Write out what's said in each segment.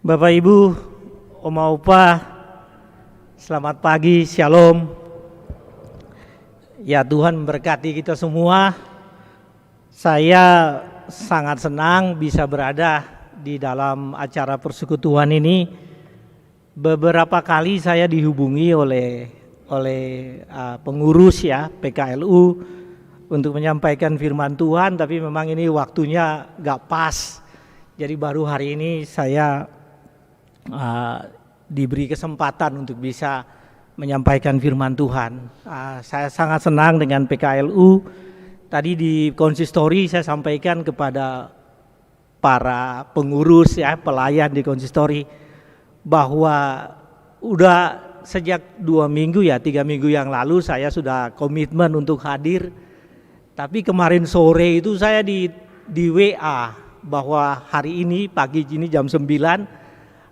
Bapak Ibu, Oma Opa, selamat pagi, Shalom. Ya, Tuhan memberkati kita semua. Saya sangat senang bisa berada di dalam acara persekutuan ini. Beberapa kali saya dihubungi oleh pengurus ya PKLU untuk menyampaikan firman Tuhan, tapi memang ini waktunya gak pas. Jadi baru hari ini saya diberi kesempatan untuk bisa menyampaikan firman Tuhan. Saya sangat senang dengan PKLU. Tadi di konsistori saya sampaikan kepada para pengurus ya, pelayan di konsistori, bahwa udah sejak 3 minggu yang lalu saya sudah komitmen untuk hadir. Tapi kemarin sore itu saya di WA bahwa hari ini pagi ini jam 9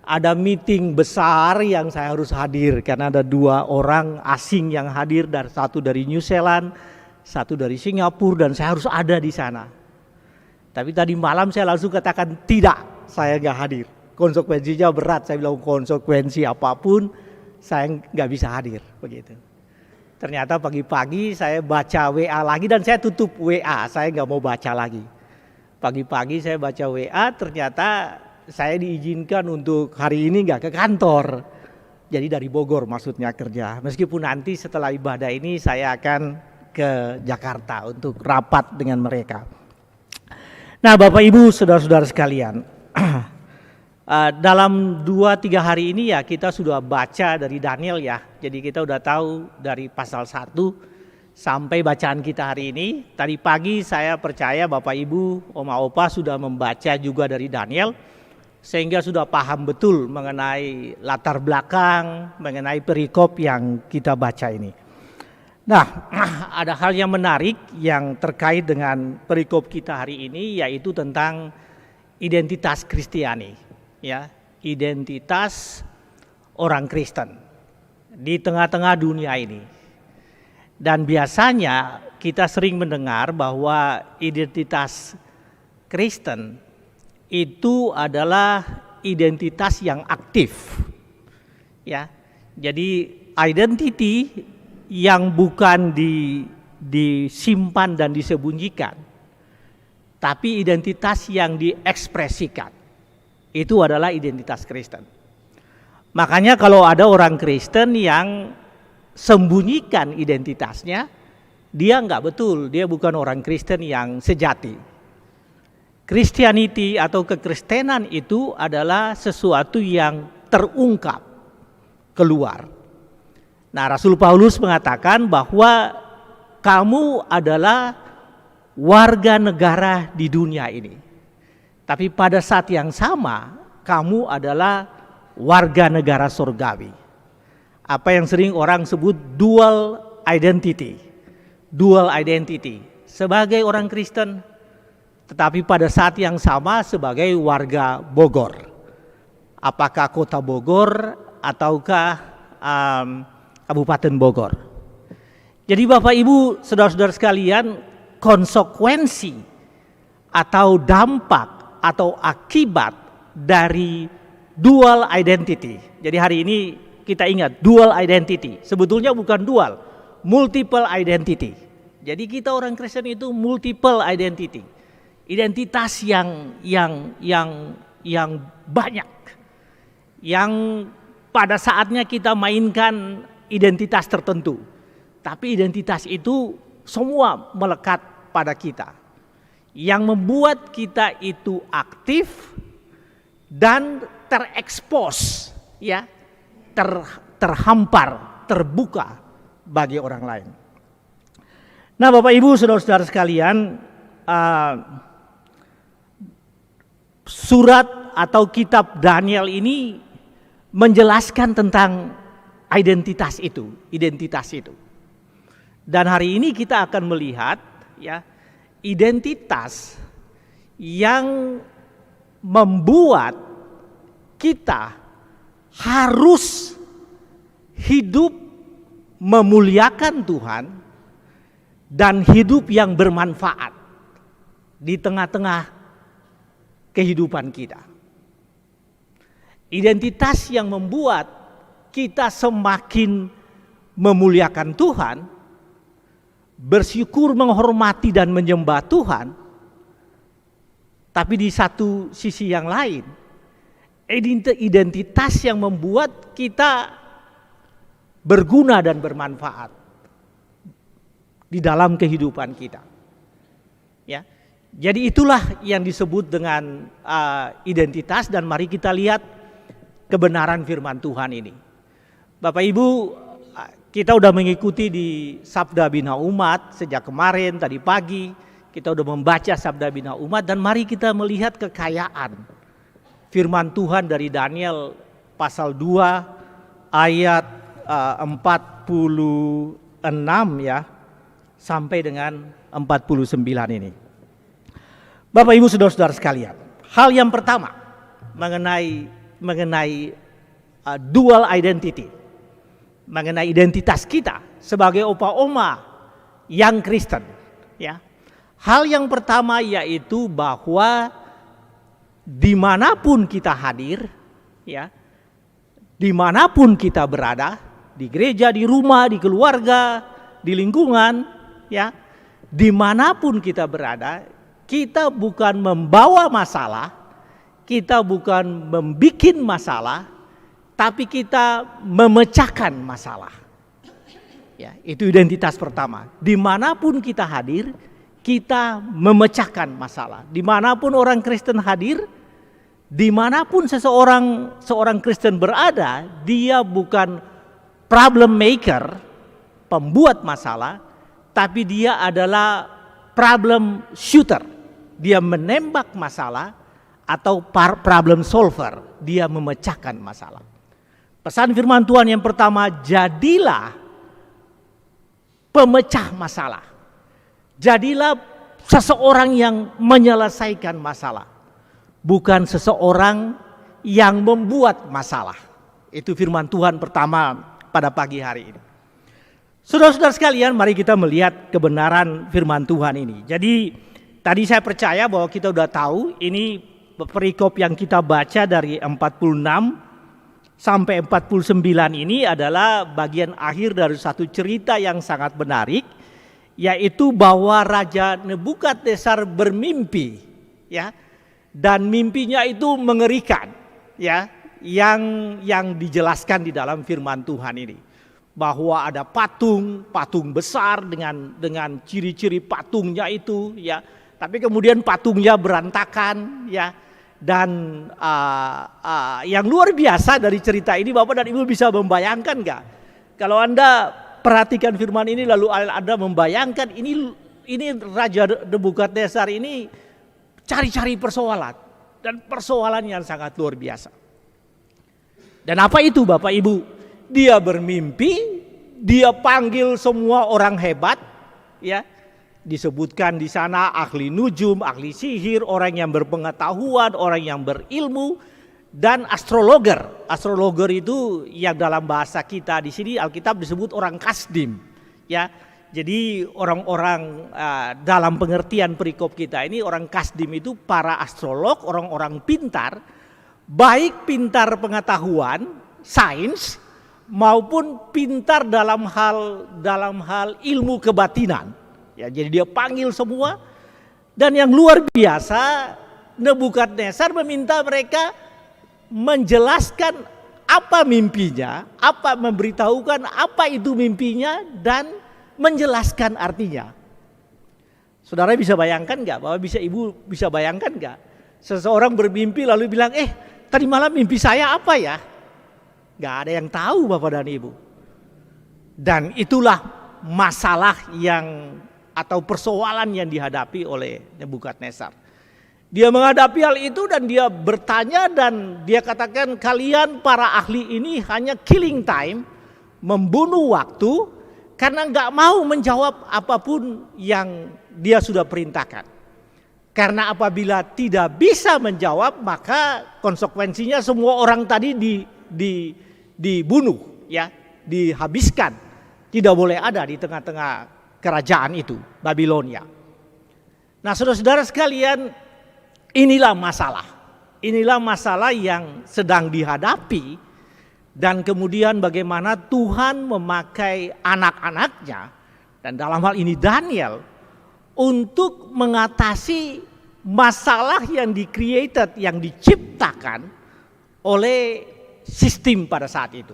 ada meeting besar yang saya harus hadir karena ada 2 orang asing yang hadir, dan 1 dari New Zealand, 1 dari Singapura, dan saya harus ada di sana. Tapi tadi malam saya langsung katakan tidak, saya nggak hadir. Konsekuensinya berat, saya bilang konsekuensi apapun saya nggak bisa hadir begitu. Ternyata pagi-pagi saya baca WA lagi dan saya tutup WA, saya nggak mau baca lagi. Pagi-pagi saya baca WA, ternyata saya diizinkan untuk hari ini nggak ke kantor. Jadi dari Bogor maksudnya kerja. Meskipun nanti setelah ibadah ini saya akan ke Jakarta untuk rapat dengan mereka. Nah, Bapak Ibu, saudara-saudara sekalian, dalam 2-3 hari ini ya kita sudah baca dari Daniel ya. Jadi kita udah tahu dari pasal 1 sampai bacaan kita hari ini. Tadi pagi saya percaya Bapak Ibu, Oma Opa sudah membaca juga dari Daniel, sehingga sudah paham betul mengenai latar belakang, mengenai perikop yang kita baca ini. Nah, ada hal yang menarik yang terkait dengan perikop kita hari ini, yaitu tentang identitas Kristiani, ya, identitas orang Kristen di tengah-tengah dunia ini. Dan biasanya kita sering mendengar bahwa identitas Kristen itu adalah identitas yang aktif, ya. Jadi identity yang bukan disimpan dan disembunyikan, tapi identitas yang diekspresikan. Itu adalah identitas Kristen. Makanya kalau ada orang Kristen yang sembunyikan identitasnya, dia nggak betul, dia bukan orang Kristen yang sejati. Christianity atau kekristenan itu adalah sesuatu yang terungkap keluar. Nah, Rasul Paulus mengatakan bahwa kamu adalah warga negara di dunia ini. Tapi pada saat yang sama, kamu adalah warga negara surgawi. Apa yang sering orang sebut dual identity. Dual identity. Sebagai orang Kristen, tetapi pada saat yang sama sebagai warga Bogor. Apakah kota Bogor ataukah Kabupaten Bogor. Jadi Bapak Ibu, saudara-saudara sekalian, konsekuensi atau dampak atau akibat dari dual identity. Jadi hari ini kita ingat dual identity. Sebetulnya bukan dual, multiple identity. Jadi kita orang Kristen itu multiple identity. Identitas yang banyak, yang pada saatnya kita mainkan identitas tertentu, tapi identitas itu semua melekat pada kita, yang membuat kita itu aktif dan terekspos, ya, terhampar, terbuka bagi orang lain. Nah, Bapak Ibu, saudara-saudara sekalian, surat atau kitab Daniel ini menjelaskan tentang identitas itu. Dan hari ini kita akan melihat ya, identitas yang membuat kita harus hidup memuliakan Tuhan dan hidup yang bermanfaat di tengah-tengah kehidupan kita. Identitas yang membuat kita semakin memuliakan Tuhan, bersyukur, menghormati dan menyembah Tuhan. Tapi di satu sisi yang lain, identitas yang membuat kita berguna dan bermanfaat di dalam kehidupan kita. Ya. Jadi itulah yang disebut dengan identitas, dan mari kita lihat kebenaran firman Tuhan ini. Bapak Ibu, kita udah mengikuti di Sabda Bina Umat sejak kemarin, tadi pagi kita udah membaca Sabda Bina Umat, dan mari kita melihat kekayaan firman Tuhan dari Daniel pasal 2 ayat 46 ya sampai dengan 49 ini. Bapak Ibu saudara-saudara sekalian, hal yang pertama mengenai dual identity, mengenai identitas kita sebagai opa-oma yang Kristen, ya. Hal yang pertama yaitu bahwa dimanapun kita hadir, ya, dimanapun kita berada, di gereja, di rumah, di keluarga, di lingkungan, ya, dimanapun kita berada, kita bukan membawa masalah, kita bukan membuat masalah, tapi kita memecahkan masalah. Ya, itu identitas pertama. Dimanapun kita hadir, kita memecahkan masalah. Dimanapun orang Kristen hadir, dimanapun seorang Kristen berada, dia bukan problem maker, pembuat masalah, tapi dia adalah problem shooter. Dia menembak masalah, atau problem solver, dia memecahkan masalah. Pesan firman Tuhan yang pertama, jadilah pemecah masalah. Jadilah seseorang yang menyelesaikan masalah, bukan seseorang yang membuat masalah. Itu firman Tuhan pertama pada pagi hari ini. Saudara-saudara sekalian, mari kita melihat kebenaran firman Tuhan ini. Jadi tadi saya percaya bahwa kita udah tahu ini perikop yang kita baca dari 46 sampai 49 ini adalah bagian akhir dari satu cerita yang sangat menarik, yaitu bahwa Raja Nebukadnezar bermimpi, ya, dan mimpinya itu mengerikan, ya, yang dijelaskan di dalam firman Tuhan ini, bahwa ada patung besar dengan ciri-ciri patungnya itu, ya, tapi kemudian patungnya berantakan, ya, dan yang luar biasa dari cerita ini, Bapak dan Ibu bisa membayangkan nggak? Kalau Anda perhatikan firman ini lalu Anda membayangkan ini Raja Nebukadnezar ini cari-cari persoalan, dan persoalan yang sangat luar biasa. Dan apa itu Bapak Ibu? Dia bermimpi, dia panggil semua orang hebat, ya. Disebutkan di sana ahli nujum, ahli sihir, orang yang berpengetahuan, orang yang berilmu, dan astrologer. Astrologer itu yang dalam bahasa kita di sini Alkitab disebut orang kasdim, ya. Jadi orang-orang dalam pengertian perikop kita ini, orang kasdim itu para astrolog, orang-orang pintar, baik pintar pengetahuan, sains, maupun pintar dalam hal ilmu kebatinan. Ya, jadi dia panggil semua, dan yang luar biasa, Nebukadnezar meminta mereka menjelaskan apa mimpinya, memberitahukan apa itu mimpinya, dan menjelaskan artinya. Saudara bisa bayangkan nggak? Bahwa Ibu bisa bayangkan nggak? Seseorang bermimpi lalu bilang, tadi malam mimpi saya apa ya? Nggak ada yang tahu Bapak dan Ibu. Dan itulah masalah atau persoalan yang dihadapi oleh Nebukadnezar. Dia menghadapi hal itu dan dia bertanya, dan dia katakan, kalian para ahli ini hanya killing time, membunuh waktu, karena nggak mau menjawab apapun yang dia sudah perintahkan. Karena apabila tidak bisa menjawab, maka konsekuensinya semua orang tadi dibunuh, ya, dihabiskan, tidak boleh ada di tengah-tengah kerajaan itu, Babilonia. Nah, saudara-saudara sekalian, inilah masalah. inilah masalah yang sedang dihadapi, dan kemudian bagaimana Tuhan memakai anak-anaknya, dan dalam hal ini Daniel, untuk mengatasi masalah yang di-created, yang diciptakan oleh sistem pada saat itu.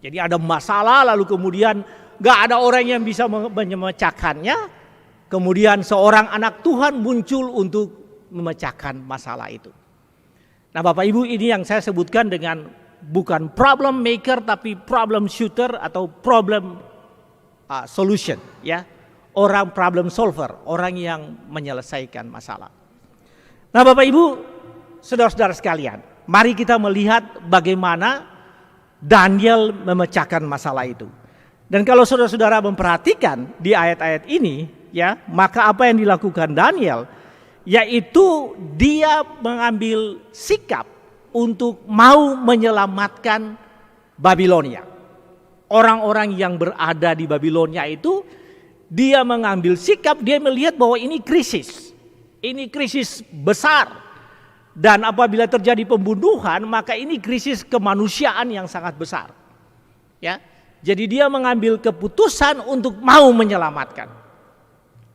Jadi ada masalah, lalu kemudian gak ada orang yang bisa memecahkannya. Kemudian seorang anak Tuhan muncul untuk memecahkan masalah itu. Nah Bapak Ibu, ini yang saya sebutkan dengan bukan problem maker tapi problem shooter atau problem solution, ya. Orang problem solver, orang yang menyelesaikan masalah. Nah Bapak Ibu, saudara-saudara sekalian, mari kita melihat bagaimana Daniel memecahkan masalah itu. Dan kalau saudara-saudara memperhatikan di ayat-ayat ini, ya, maka apa yang dilakukan Daniel, yaitu dia mengambil sikap untuk mau menyelamatkan Babilonia. Orang-orang yang berada di Babilonia itu, dia mengambil sikap, dia melihat bahwa ini krisis. Ini krisis besar. Dan apabila terjadi pembunuhan, maka ini krisis kemanusiaan yang sangat besar. Ya. Jadi dia mengambil keputusan untuk mau menyelamatkan.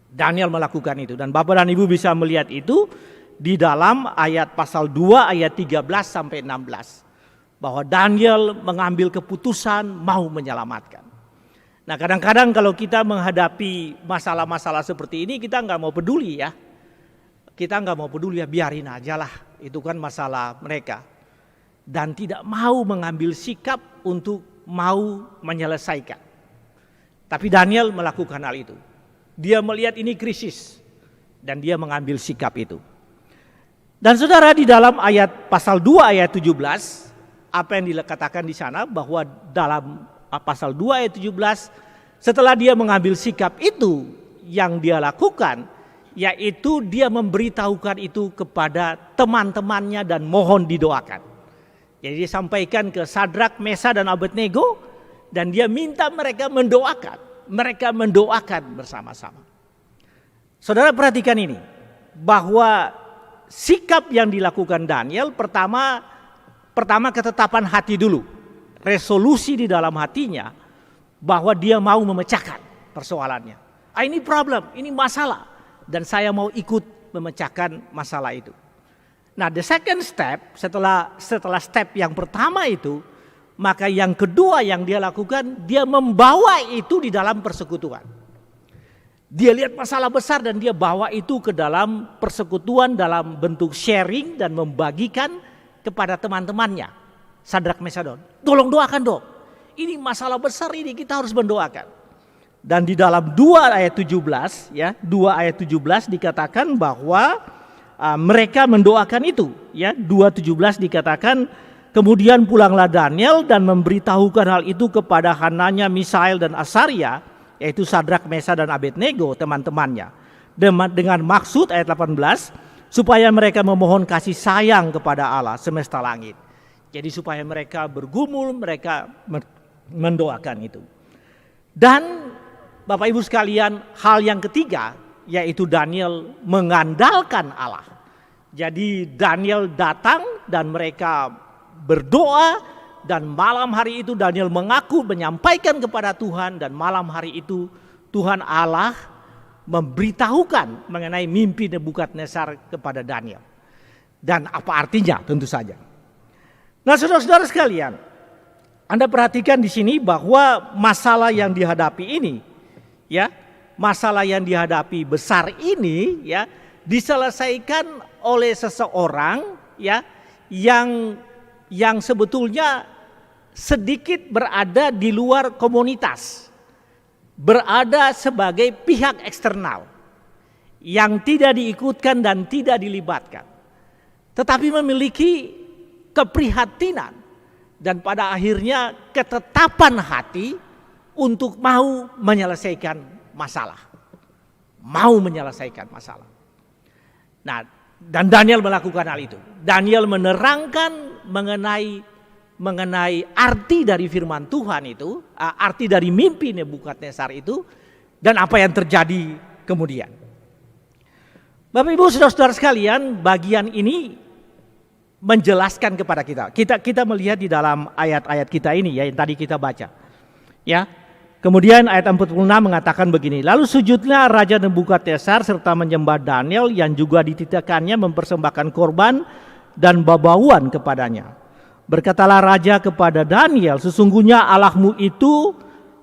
Daniel melakukan itu, dan Bapak dan Ibu bisa melihat itu di dalam ayat pasal 2 ayat 13 sampai 16. Bahwa Daniel mengambil keputusan mau menyelamatkan. Nah kadang-kadang kalau kita menghadapi masalah-masalah seperti ini, kita nggak mau peduli ya. Kita nggak mau peduli ya, biarin aja lah, itu kan masalah mereka. Dan tidak mau mengambil sikap untuk mau menyelesaikan. Tapi Daniel melakukan hal itu. Dia melihat ini krisis dan dia mengambil sikap itu. Dan saudara, di dalam ayat pasal 2 ayat 17, apa yang dikatakan di sana bahwa dalam pasal 2 ayat 17, setelah dia mengambil sikap itu, yang dia lakukan yaitu dia memberitahukan itu kepada teman-temannya dan mohon didoakan. Jadi dia sampaikan ke Sadrak, Mesa dan Abednego, dan dia minta mereka mendoakan. Mereka mendoakan bersama-sama. Saudara perhatikan ini, bahwa sikap yang dilakukan Daniel pertama ketetapan hati dulu, resolusi di dalam hatinya bahwa dia mau memecahkan persoalannya. Ini problem, ini masalah, dan saya mau ikut memecahkan masalah itu. Nah, the second step, setelah step yang pertama itu, maka yang kedua yang dia lakukan, dia membawa itu di dalam persekutuan. Dia lihat masalah besar dan dia bawa itu ke dalam persekutuan dalam bentuk sharing dan membagikan kepada teman-temannya. Sadrak, Mesadon, tolong doakan dong. Ini masalah besar ini, kita harus mendoakan. Dan di dalam 2 ayat 17, ya, 2 ayat 17 dikatakan bahwa mereka mendoakan itu, ya. 2:17 dikatakan, kemudian pulanglah Daniel dan memberitahukan hal itu kepada Hananya, Misael dan Asaria, yaitu Sadrak, Mesa dan Abednego, teman-temannya. Dengan maksud ayat 18, supaya mereka memohon kasih sayang kepada Allah semesta langit. Jadi supaya mereka bergumul, mereka mendoakan itu. Dan Bapak Ibu sekalian, hal yang ketiga yaitu Daniel mengandalkan Allah. Jadi Daniel datang dan mereka berdoa, dan malam hari itu Daniel mengaku menyampaikan kepada Tuhan, dan malam hari itu Tuhan Allah memberitahukan mengenai mimpi Nebukadnezar kepada Daniel. Dan apa artinya? Tentu saja. Nah, saudara-saudara sekalian, Anda perhatikan di sini bahwa masalah yang dihadapi ini, ya, masalah yang dihadapi besar ini, ya, diselesaikan oleh seseorang, ya, yang sebetulnya sedikit berada di luar komunitas, berada sebagai pihak eksternal yang tidak diikutkan dan tidak dilibatkan, tetapi memiliki keprihatinan dan pada akhirnya ketetapan hati untuk mau menyelesaikan masalah, Nah, dan Daniel melakukan hal itu. Daniel menerangkan mengenai arti dari firman Tuhan itu, arti dari mimpi Nebukadnezar itu, dan apa yang terjadi kemudian. Bapak Ibu saudara-saudara sekalian, bagian ini menjelaskan kepada kita. Kita melihat di dalam ayat-ayat kita ini ya, yang tadi kita baca. Ya. Kemudian ayat 46 mengatakan begini, lalu sujudlah Raja Nebukadnezar serta menyembah Daniel yang juga dititahkannya mempersembahkan korban dan babauan kepadanya. Berkatalah Raja kepada Daniel, sesungguhnya Allahmu itu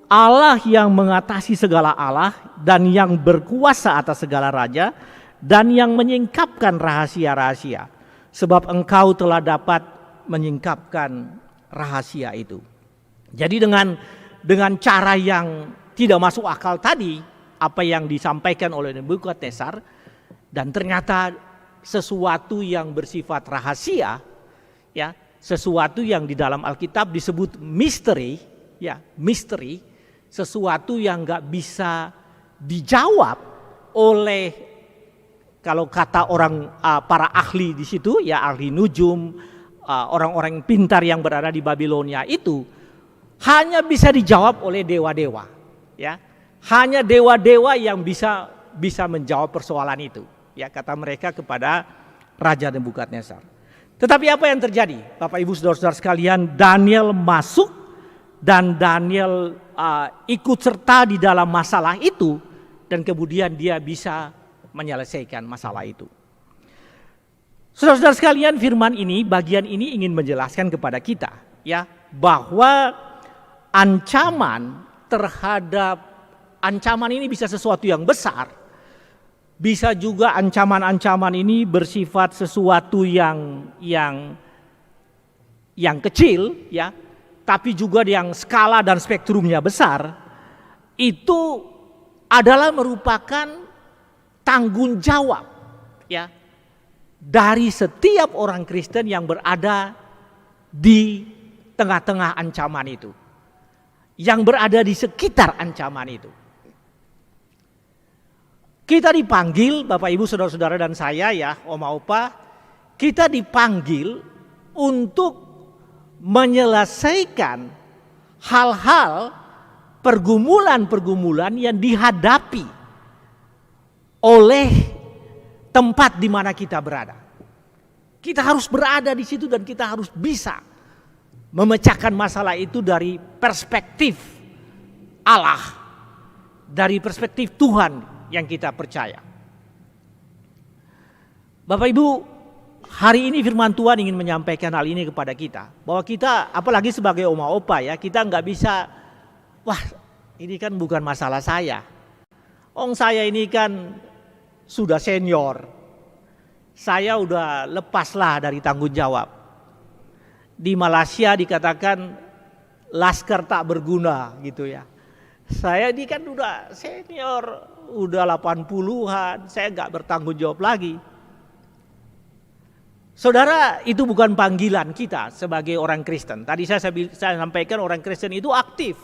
Allah yang mengatasi segala Allah dan yang berkuasa atas segala raja dan yang menyingkapkan rahasia-rahasia. Sebab engkau telah dapat menyingkapkan rahasia itu. Jadi dengan cara yang tidak masuk akal tadi, apa yang disampaikan oleh Nebukadnezar, dan ternyata sesuatu yang bersifat rahasia, ya, sesuatu yang di dalam Alkitab disebut misteri, ya, misteri, sesuatu yang nggak bisa dijawab oleh, kalau kata orang para ahli di situ, ya ahli nujum, orang-orang pintar yang berada di Babilonia itu hanya bisa dijawab oleh dewa-dewa, ya. Hanya dewa-dewa yang bisa menjawab persoalan itu, ya, kata mereka kepada Raja Nebukadnezar. Tetapi apa yang terjadi? Bapak Ibu Saudara-saudara sekalian, Daniel masuk dan Daniel ikut serta di dalam masalah itu dan kemudian dia bisa menyelesaikan masalah itu. Saudara-saudara sekalian, firman ini, bagian ini ingin menjelaskan kepada kita, ya, bahwa ancaman ini bisa sesuatu yang besar, bisa juga ancaman-ancaman ini bersifat sesuatu yang kecil, ya, tapi juga yang skala dan spektrumnya besar. Itu adalah merupakan tanggung jawab, ya, dari setiap orang Kristen yang berada di tengah-tengah ancaman itu, yang berada di sekitar ancaman itu. Kita dipanggil, Bapak Ibu Saudara-saudara dan saya, ya, Oma Opa, kita dipanggil untuk menyelesaikan hal-hal, pergumulan-pergumulan yang dihadapi oleh tempat di mana kita berada. Kita harus berada di situ dan kita harus bisa memecahkan masalah itu dari perspektif Allah, dari perspektif Tuhan yang kita percaya. Bapak Ibu, hari ini firman Tuhan ingin menyampaikan hal ini kepada kita, bahwa kita, apalagi sebagai Oma Opa, ya, kita nggak bisa, wah ini kan bukan masalah saya. Saya ini kan sudah senior, saya udah lepaslah dari tanggung jawab. Di Malaysia dikatakan laskar tak berguna gitu, ya. Saya ini kan udah senior, udah 80-an, saya nggak bertanggung jawab lagi. Saudara, itu bukan panggilan kita sebagai orang Kristen. Tadi saya sampaikan orang Kristen itu aktif.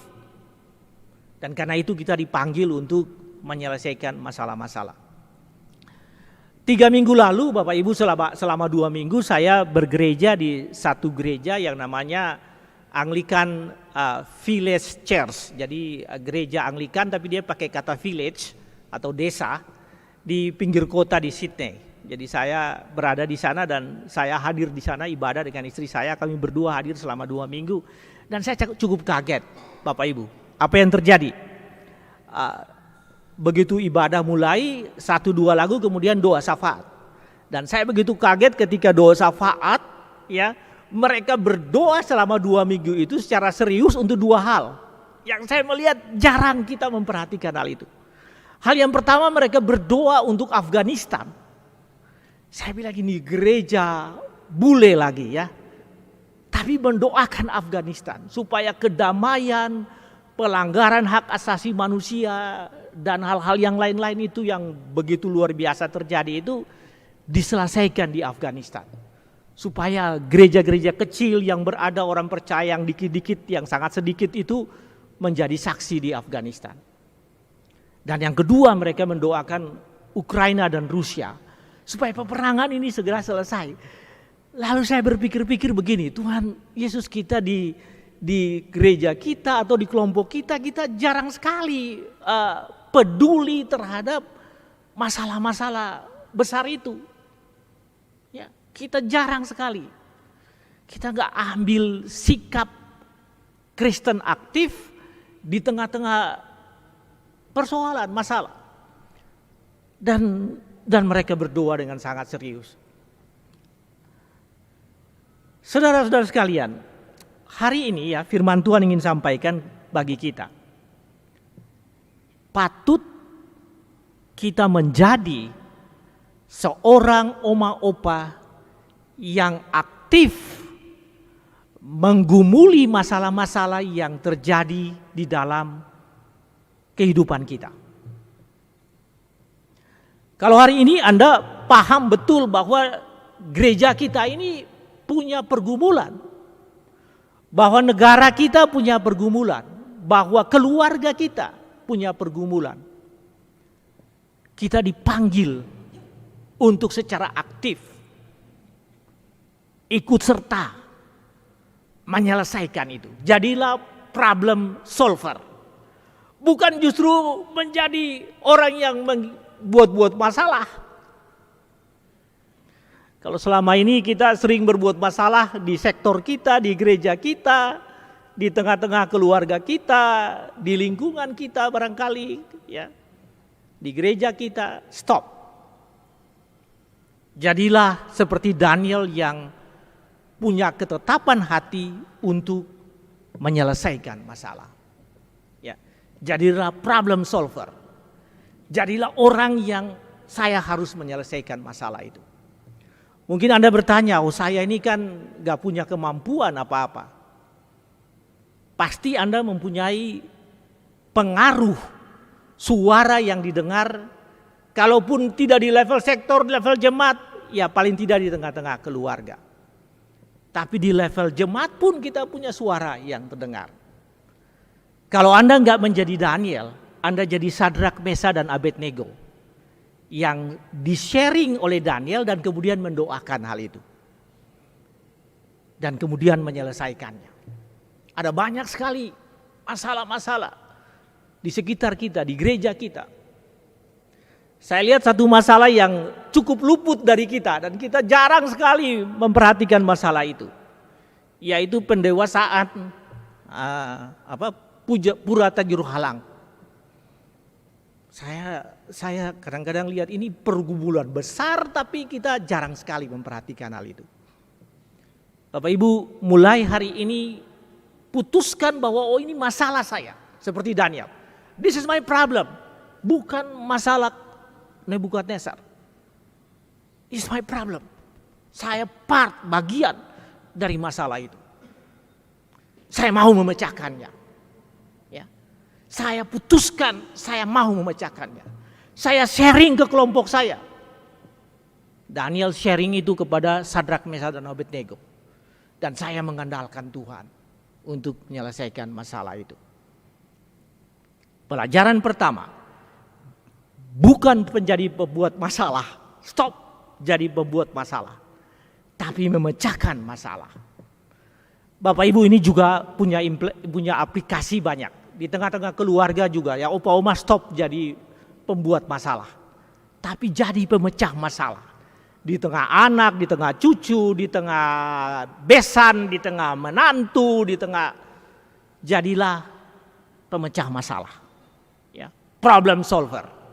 Dan karena itu kita dipanggil untuk menyelesaikan masalah-masalah. 3 minggu lalu, Bapak Ibu, selama 2 minggu saya bergereja di satu gereja yang namanya Anglican Village Church. Jadi gereja Anglikan tapi dia pakai kata village atau desa di pinggir kota di Sydney. Jadi saya berada di sana dan saya hadir di sana ibadah dengan istri saya. Kami berdua hadir selama 2 minggu dan saya cukup kaget, Bapak Ibu. Apa yang terjadi? Begitu ibadah mulai 1-2 lagu kemudian doa syafaat. Dan saya begitu kaget ketika doa syafaat, ya, mereka berdoa selama 2 minggu itu secara serius untuk 2 hal. Yang saya melihat jarang kita memperhatikan hal itu. Hal yang pertama, mereka berdoa untuk Afghanistan. Saya bilang ini gereja bule lagi, ya. Tapi mendoakan Afghanistan supaya kedamaian, pelanggaran hak asasi manusia dan hal-hal yang lain-lain itu yang begitu luar biasa terjadi itu diselesaikan di Afghanistan. Supaya gereja-gereja kecil yang berada orang percaya yang dikit-dikit, yang sangat sedikit itu menjadi saksi di Afghanistan. Dan yang kedua, mereka mendoakan Ukraina dan Rusia supaya peperangan ini segera selesai. Lalu saya berpikir-pikir begini, Tuhan Yesus, kita di gereja kita atau di kelompok kita jarang sekali peduli terhadap masalah-masalah besar itu. Ya, kita jarang sekali. Kita nggak ambil sikap Kristen aktif di tengah-tengah persoalan, masalah. Dan mereka berdoa dengan sangat serius. Saudara-saudara sekalian, hari ini ya firman Tuhan ingin sampaikan bagi kita. Patut kita menjadi seorang oma opa yang aktif menggumuli masalah-masalah yang terjadi di dalam kehidupan kita. Kalau hari ini Anda paham betul bahwa gereja kita ini punya pergumulan, bahwa negara kita punya pergumulan, bahwa keluarga kita punya pergumulan, kita dipanggil untuk secara aktif ikut serta menyelesaikan itu. Jadilah problem solver. Bukan justru menjadi orang yang membuat-buat masalah. Kalau selama ini kita sering berbuat masalah di sektor kita, di gereja kita, di tengah-tengah keluarga kita, di lingkungan kita barangkali, ya, di gereja kita, stop. Jadilah seperti Daniel yang punya ketetapan hati untuk menyelesaikan masalah. Ya, jadilah problem solver. Jadilah orang yang saya harus menyelesaikan masalah itu. Mungkin Anda bertanya, oh saya ini kan gak punya kemampuan apa-apa. Pasti Anda mempunyai pengaruh suara yang didengar, kalaupun tidak di level sektor, di level jemaat, ya paling tidak di tengah-tengah keluarga. Tapi di level jemaat pun kita punya suara yang terdengar. Kalau Anda nggak menjadi Daniel, Anda jadi Sadrak, Mesa, dan Abednego. Yang di-sharing oleh Daniel dan kemudian mendoakan hal itu. Dan kemudian menyelesaikannya. Ada banyak sekali masalah-masalah di sekitar kita, di gereja kita. Saya lihat satu masalah yang cukup luput dari kita dan kita jarang sekali memperhatikan masalah itu, yaitu pendewasaan Purata Juru Halang. Saya kadang-kadang lihat ini pergumulan besar, tapi kita jarang sekali memperhatikan hal itu. Bapak Ibu, mulai hari ini putuskan bahwa oh ini masalah saya, seperti Daniel. This is my problem, bukan masalah Nebukadnezar. It's my problem. Saya bagian dari masalah itu. Saya mau memecahkannya. Ya. Saya putuskan, saya mau memecahkannya. Saya sharing ke kelompok saya. Daniel sharing itu kepada Sadrak, Mesa, dan Abednego. Dan saya mengandalkan Tuhan untuk menyelesaikan masalah itu. Pelajaran pertama, bukan menjadi pembuat masalah, stop jadi pembuat masalah, tapi memecahkan masalah. Bapak Ibu ini juga punya aplikasi banyak. Di tengah-tengah keluarga juga ya, opa oma stop jadi pembuat masalah, tapi jadi pemecah masalah. Di tengah anak, di tengah cucu, di tengah besan, di tengah menantu, jadilah pemecah masalah. Ya, problem solver.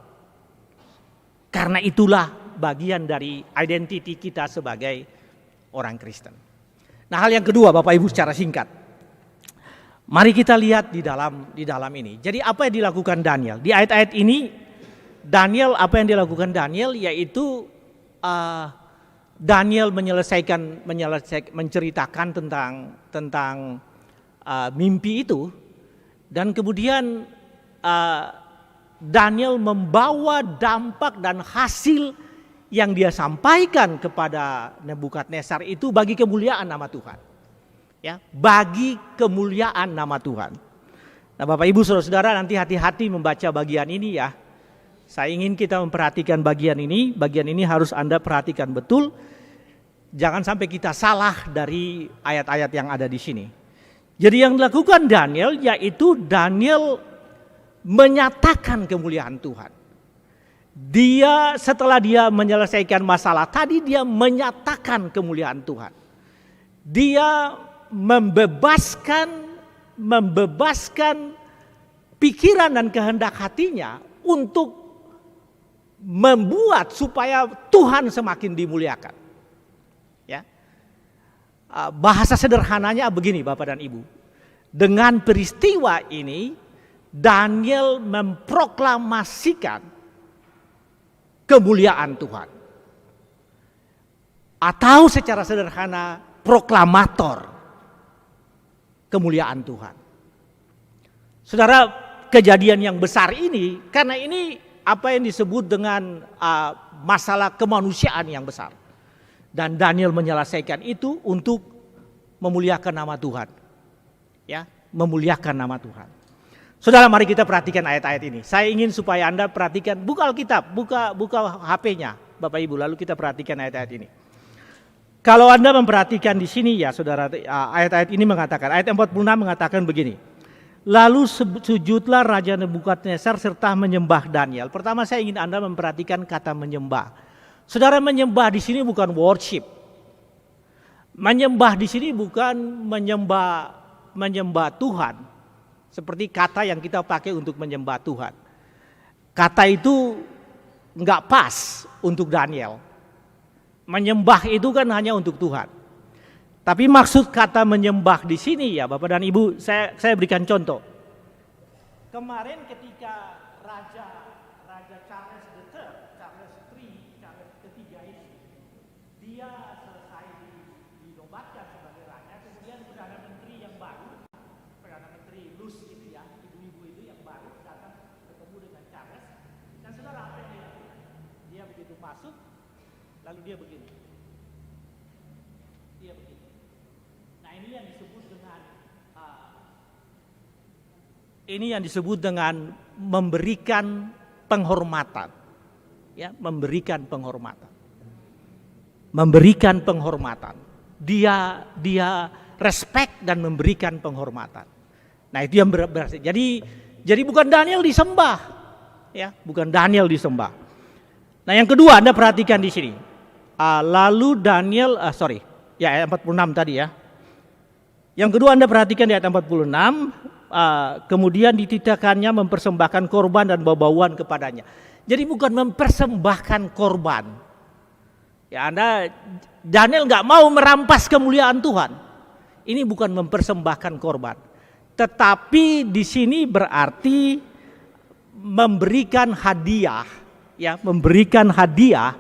Karena itulah bagian dari identiti kita sebagai orang Kristen. Nah, hal yang kedua Bapak Ibu secara singkat. Mari kita lihat di dalam ini. Jadi apa yang dilakukan Daniel? Di ayat-ayat ini apa yang dilakukan Daniel yaitu Daniel menceritakan tentang mimpi itu, dan kemudian Daniel membawa dampak dan hasil yang dia sampaikan kepada Nebukadnezar itu bagi kemuliaan nama Tuhan. Ya, bagi kemuliaan nama Tuhan. Nah, Bapak Ibu Saudara-saudara, nanti hati-hati membaca bagian ini ya. Saya ingin kita memperhatikan bagian ini harus Anda perhatikan betul. Jangan sampai kita salah dari ayat-ayat yang ada di sini. Jadi yang dilakukan Daniel yaitu Daniel menyatakan kemuliaan Tuhan. Setelah dia menyelesaikan masalah tadi, dia menyatakan kemuliaan Tuhan. dia membebaskan pikiran dan kehendak hatinya untuk membuat supaya Tuhan semakin dimuliakan. Ya. Bahasa sederhananya begini Bapak dan Ibu. Dengan peristiwa ini Daniel memproklamasikan kemuliaan Tuhan. Atau secara sederhana proklamator kemuliaan Tuhan. Saudara, kejadian yang besar ini karena ini apa yang disebut dengan masalah kemanusiaan yang besar. Dan Daniel menyelesaikan itu untuk memuliakan nama Tuhan. Ya, memuliakan nama Tuhan. Saudara, mari kita perhatikan ayat-ayat ini. Saya ingin supaya Anda perhatikan, buka Alkitab, buka HP-nya Bapak Ibu, lalu kita perhatikan ayat-ayat ini. Kalau Anda memperhatikan di sini ya saudara, ayat-ayat ini mengatakan, ayat 46 mengatakan begini. Lalu sujudlah Raja Nebukadnezar serta menyembah Daniel. Pertama saya ingin Anda memperhatikan kata menyembah. Saudara, menyembah di sini bukan worship. Menyembah di sini bukan menyembah Tuhan. Seperti kata yang kita pakai untuk menyembah Tuhan. Kata itu enggak pas untuk Daniel. Menyembah itu kan hanya untuk Tuhan. Tapi maksud kata menyembah di sini ya Bapak dan Ibu, saya berikan contoh. Kemarin ketika Raja Charles III ini, dia selesai dinobatkan sebagai raja, kemudian Perdana Menteri yang baru, Perdana Menteri Luz itu ya, ibu-ibu itu yang baru datang ketemu dengan Charles. Dan saudara, apa yang dia lakukan? Dia begitu masuk, lalu dia begini. Dia begini. Nah, ini yang disebut dengan memberikan penghormatan. Ya, memberikan penghormatan. Memberikan penghormatan. Dia respect dan memberikan penghormatan. Nah, itu yang berarti. Jadi bukan Daniel disembah. Ya, bukan Daniel disembah. Nah, yang kedua Anda perhatikan di sini. Lalu Daniel, ayat 46 tadi ya. Yang kedua Anda perhatikan di ayat 46, kemudian dititahkannya mempersembahkan korban dan bau-bauan kepadanya. Jadi bukan mempersembahkan korban. Ya, Daniel nggak mau merampas kemuliaan Tuhan. Ini bukan mempersembahkan korban. Tetapi di sini berarti memberikan hadiah, ya, memberikan hadiah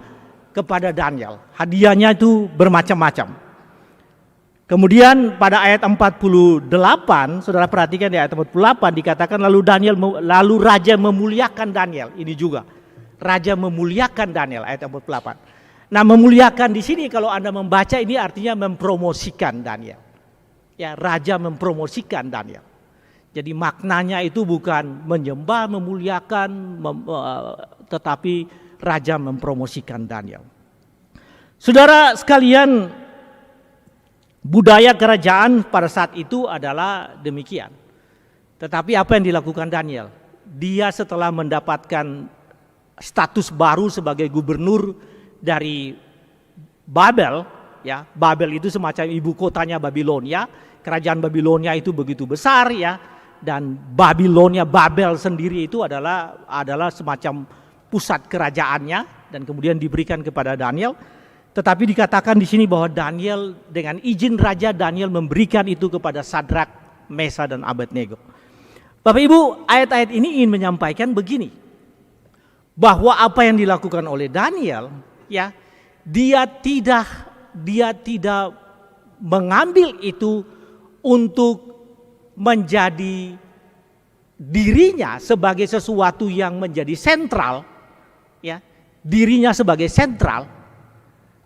kepada Daniel. Hadiahnya itu bermacam-macam. Kemudian pada ayat 48, saudara perhatikan di ayat 48 dikatakan lalu raja memuliakan Daniel. Ini juga raja memuliakan Daniel ayat 48. Nah, memuliakan di sini kalau Anda membaca ini artinya mempromosikan Daniel. Ya, raja mempromosikan Daniel. Jadi maknanya itu bukan menyembah, memuliakan, tetapi raja mempromosikan Daniel. Saudara sekalian, budaya kerajaan pada saat itu adalah demikian. Tetapi apa yang dilakukan Daniel? Dia setelah mendapatkan status baru sebagai gubernur dari Babel, ya, Babel itu semacam ibu kotanya Babilonia. Kerajaan Babilonia itu begitu besar ya, dan Babel sendiri itu adalah semacam pusat kerajaannya dan kemudian diberikan kepada Daniel. Tetapi dikatakan di sini bahwa Daniel dengan izin raja Daniel memberikan itu kepada Sadrak, Mesa dan Abednego. Bapak Ibu, ayat-ayat ini ingin menyampaikan begini. Bahwa apa yang dilakukan oleh Daniel, ya, dia tidak mengambil itu untuk menjadi dirinya sebagai sesuatu yang menjadi sentral, ya, dirinya sebagai sentral.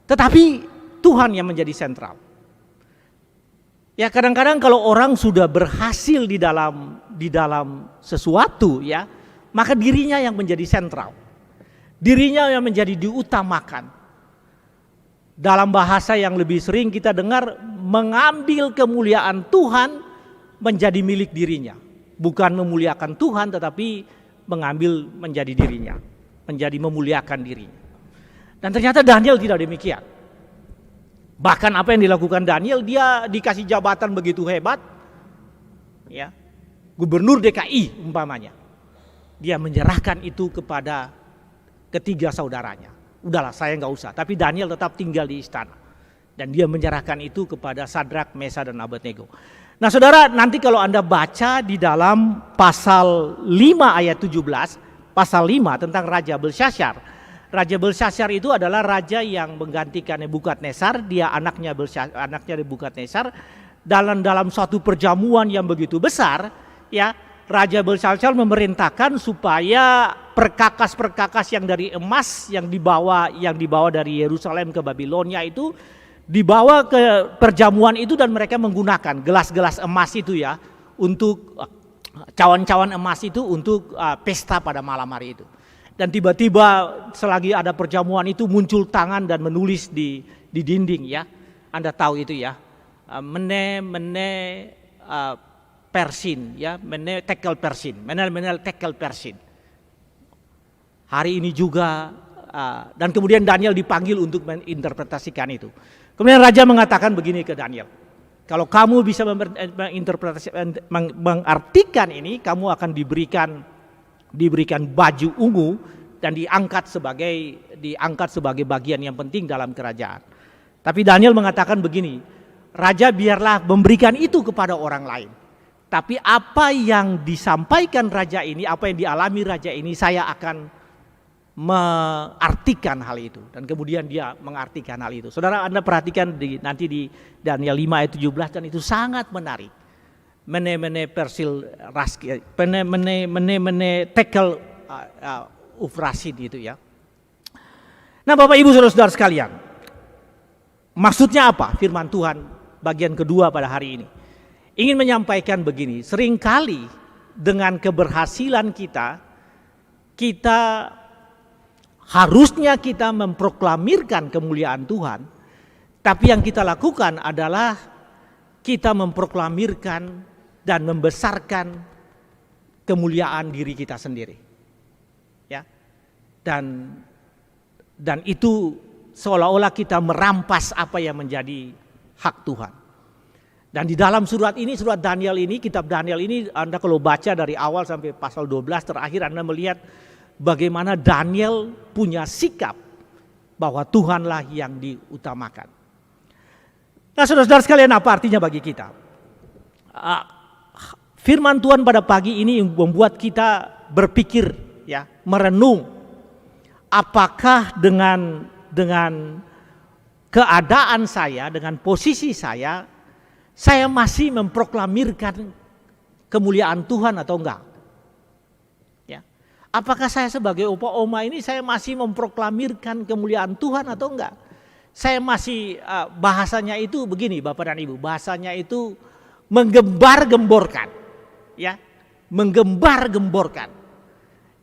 Tetapi Tuhan yang menjadi sentral. Ya, kadang-kadang kalau orang sudah berhasil di dalam sesuatu, ya, maka dirinya yang menjadi sentral. Dirinya yang menjadi diutamakan. Dalam bahasa yang lebih sering kita dengar, mengambil kemuliaan Tuhan menjadi milik dirinya. Bukan memuliakan Tuhan, tetapi mengambil menjadi dirinya. Menjadi memuliakan dirinya. Dan ternyata Daniel tidak demikian. Bahkan apa yang dilakukan Daniel, dia dikasih jabatan begitu hebat, ya, gubernur DKI umpamanya. Dia menyerahkan itu kepada ketiga saudaranya. Udahlah, saya nggak usah. Tapi Daniel tetap tinggal di istana. Dan dia menyerahkan itu kepada Sadrak, Mesa, dan Abednego. Nah saudara, nanti kalau Anda baca di dalam pasal 5 ayat 17, pasal 5 tentang Raja Belsyazar. Raja Belsyazar itu adalah raja yang menggantikan Nebukadnezar, dia anaknya Nebukadnezar. Dalam suatu perjamuan yang begitu besar, ya, Raja Belsyazar memerintahkan supaya perkakas-perkakas yang dari emas yang dibawa dari Yerusalem ke Babilonia itu dibawa ke perjamuan itu, dan mereka menggunakan gelas-gelas emas itu, ya, untuk cawan-cawan emas itu untuk pesta pada malam hari itu. Dan tiba-tiba selagi ada perjamuan itu muncul tangan dan menulis di dinding, ya. Anda tahu itu, ya. Persin, ya, tekel persin, menel tekel persin. Hari ini juga, dan kemudian Daniel dipanggil untuk menginterpretasikan itu. Kemudian raja mengatakan begini ke Daniel, kalau kamu bisa mengartikan ini, kamu akan diberikan baju ungu dan diangkat sebagai bagian yang penting dalam kerajaan. Tapi Daniel mengatakan begini, raja biarlah memberikan itu kepada orang lain. Tapi apa yang disampaikan raja ini, apa yang dialami raja ini, saya akan mengartikan hal itu. Dan kemudian dia mengartikan hal itu. Saudara, Anda perhatikan nanti di Daniel 5 ayat 17, dan itu sangat menarik. Tekel ufrasin itu, ya. Nah Bapak Ibu Saudara-saudara sekalian, maksudnya apa firman Tuhan bagian kedua pada hari ini? Ingin menyampaikan begini, seringkali dengan keberhasilan kita harusnya kita memproklamirkan kemuliaan Tuhan, tapi yang kita lakukan adalah kita memproklamirkan dan membesarkan kemuliaan diri kita sendiri, ya. Dan itu seolah-olah kita merampas apa yang menjadi hak Tuhan. Dan di dalam surat Daniel ini, kitab Daniel ini, Anda kalau baca dari awal sampai pasal 12 terakhir, Anda melihat bagaimana Daniel punya sikap bahwa Tuhanlah yang diutamakan. Nah saudara-saudara sekalian, apa artinya bagi kita? Firman Tuhan pada pagi ini membuat kita berpikir, ya, merenung. Apakah dengan keadaan saya, dengan posisi saya masih memproklamirkan kemuliaan Tuhan atau enggak? Ya. Apakah saya sebagai opa oma ini saya masih memproklamirkan kemuliaan Tuhan atau enggak? Saya masih bahasanya itu begini Bapak dan Ibu, bahasanya itu menggembar-gemborkan, ya, menggembar-gemborkan.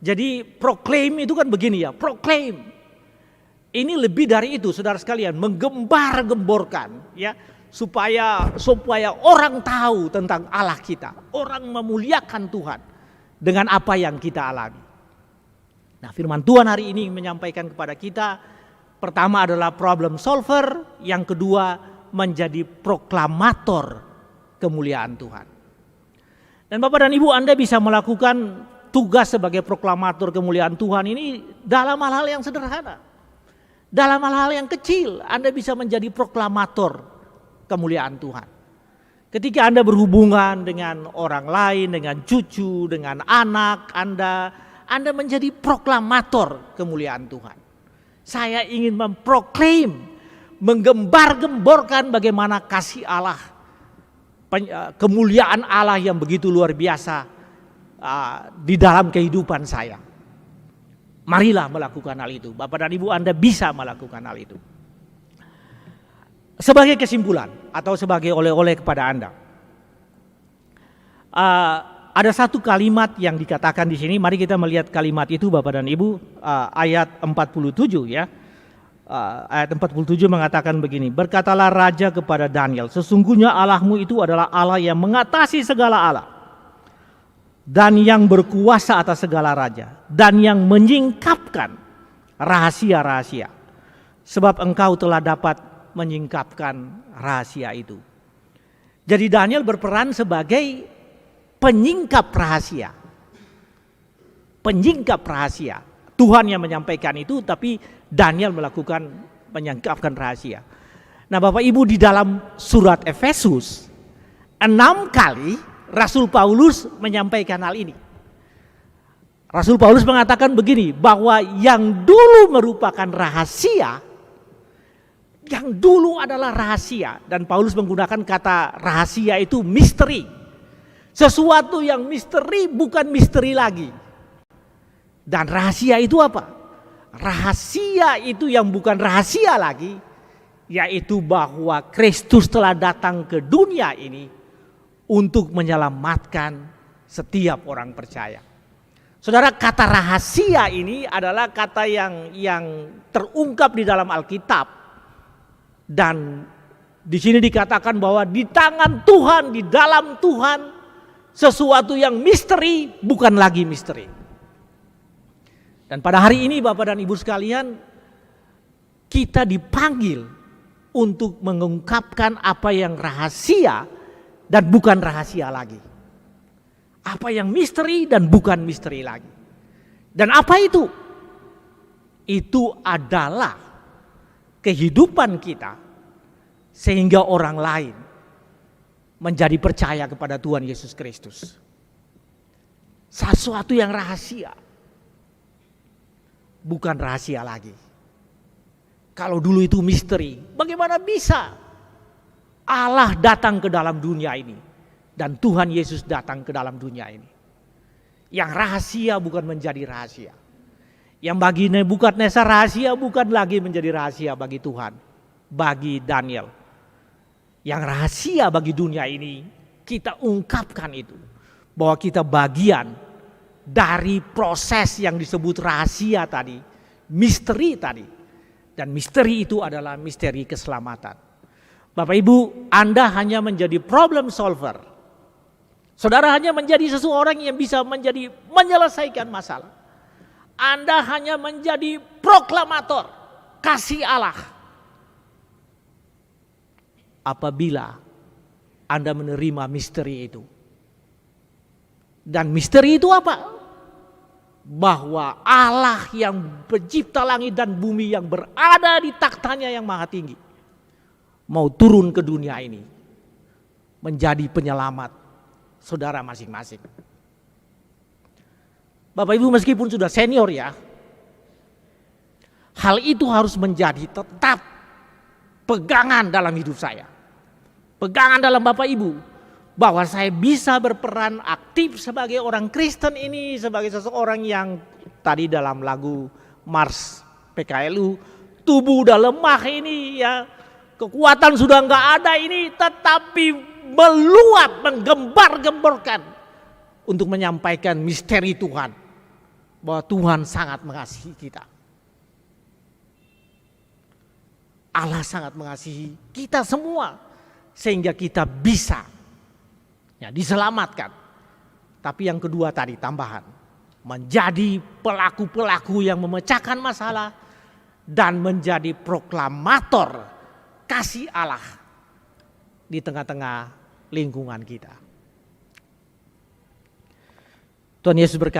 Jadi proclaim itu kan begini, ya, proclaim. Ini lebih dari itu, saudara sekalian, menggembar-gemborkan, ya, supaya orang tahu tentang Allah kita, orang memuliakan Tuhan dengan apa yang kita alami. Nah, firman Tuhan hari ini menyampaikan kepada kita, pertama adalah problem solver, yang kedua menjadi proklamator kemuliaan Tuhan. Dan Bapak dan Ibu, Anda bisa melakukan tugas sebagai proklamator kemuliaan Tuhan ini dalam hal-hal yang sederhana. Dalam hal-hal yang kecil, Anda bisa menjadi proklamator kemuliaan Tuhan. Ketika Anda berhubungan dengan orang lain, dengan cucu, dengan anak Anda menjadi proklamator kemuliaan Tuhan. Saya ingin memproklaim, menggembar-gemborkan bagaimana kasih Allah, kemuliaan Allah yang begitu luar biasa di dalam kehidupan saya. Marilah melakukan hal itu. Bapak dan Ibu, Anda bisa melakukan hal itu. Sebagai kesimpulan atau sebagai oleh-oleh kepada Anda, ada satu kalimat yang dikatakan di sini. Mari kita melihat kalimat itu Bapak dan Ibu, ayat 47, ya. Ayat 47 mengatakan begini, berkatalah raja kepada Daniel, sesungguhnya Allahmu itu adalah Allah yang mengatasi segala Allah dan yang berkuasa atas segala raja dan yang menyingkapkan rahasia-rahasia, sebab engkau telah dapat menyingkapkan rahasia itu. Jadi Daniel berperan sebagai penyingkap rahasia. Penyingkap rahasia. Tuhan yang menyampaikan itu, tapi Daniel melakukan menyingkapkan rahasia. Nah Bapak Ibu, di dalam surat Efesus 6 kali Rasul Paulus menyampaikan hal ini. Rasul Paulus mengatakan begini, bahwa yang dulu merupakan rahasia, yang dulu adalah rahasia, dan Paulus menggunakan kata rahasia itu misteri. Sesuatu yang misteri bukan misteri lagi. Dan rahasia itu apa? Rahasia itu yang bukan rahasia lagi, yaitu bahwa Kristus telah datang ke dunia ini untuk menyelamatkan setiap orang percaya. Saudara, kata rahasia ini adalah kata yang terungkap di dalam Alkitab, dan di sini dikatakan bahwa di tangan Tuhan, di dalam Tuhan, sesuatu yang misteri bukan lagi misteri. Dan pada hari ini Bapak dan Ibu sekalian, kita dipanggil untuk mengungkapkan apa yang rahasia dan bukan rahasia lagi. Apa yang misteri dan bukan misteri lagi. Dan apa itu? Itu adalah kehidupan kita sehingga orang lain menjadi percaya kepada Tuhan Yesus Kristus. Sesuatu yang rahasia, bukan rahasia lagi. Kalau dulu itu misteri, bagaimana bisa Allah datang ke dalam dunia ini dan Tuhan Yesus datang ke dalam dunia ini? Yang rahasia bukan menjadi rahasia. Yang bagi Nebukadnezar rahasia bukan lagi menjadi rahasia bagi Tuhan, bagi Daniel. Yang rahasia bagi dunia ini, kita ungkapkan itu, bahwa kita bagian dari proses yang disebut rahasia tadi, misteri tadi. Dan misteri itu adalah misteri keselamatan. Bapak Ibu, Anda hanya menjadi problem solver. Saudara hanya menjadi seseorang yang bisa menyelesaikan masalah. Anda hanya menjadi proklamator kasih Allah. Apabila Anda menerima misteri itu. Dan misteri itu apa? Bahwa Allah yang pencipta langit dan bumi, yang berada di takhtanya yang maha tinggi, mau turun ke dunia ini menjadi penyelamat saudara masing-masing. Bapak Ibu, meskipun sudah senior ya, hal itu harus menjadi tetap pegangan dalam hidup saya. Pegangan dalam Bapak Ibu, bahwa saya bisa berperan aktif sebagai orang Kristen ini, sebagai seseorang yang tadi dalam lagu Mars PKLU, tubuh udah lemah ini ya, kekuatan sudah nggak ada ini, tetapi meluap, menggembar-gemborkan untuk menyampaikan misteri Tuhan, bahwa Tuhan sangat mengasihi kita. Allah sangat mengasihi kita semua sehingga kita bisa ya diselamatkan. Tapi yang kedua tadi tambahan, menjadi pelaku-pelaku yang memecahkan masalah dan menjadi proklamator kasih Allah di tengah-tengah lingkungan kita. Tuhan Yesus berkata,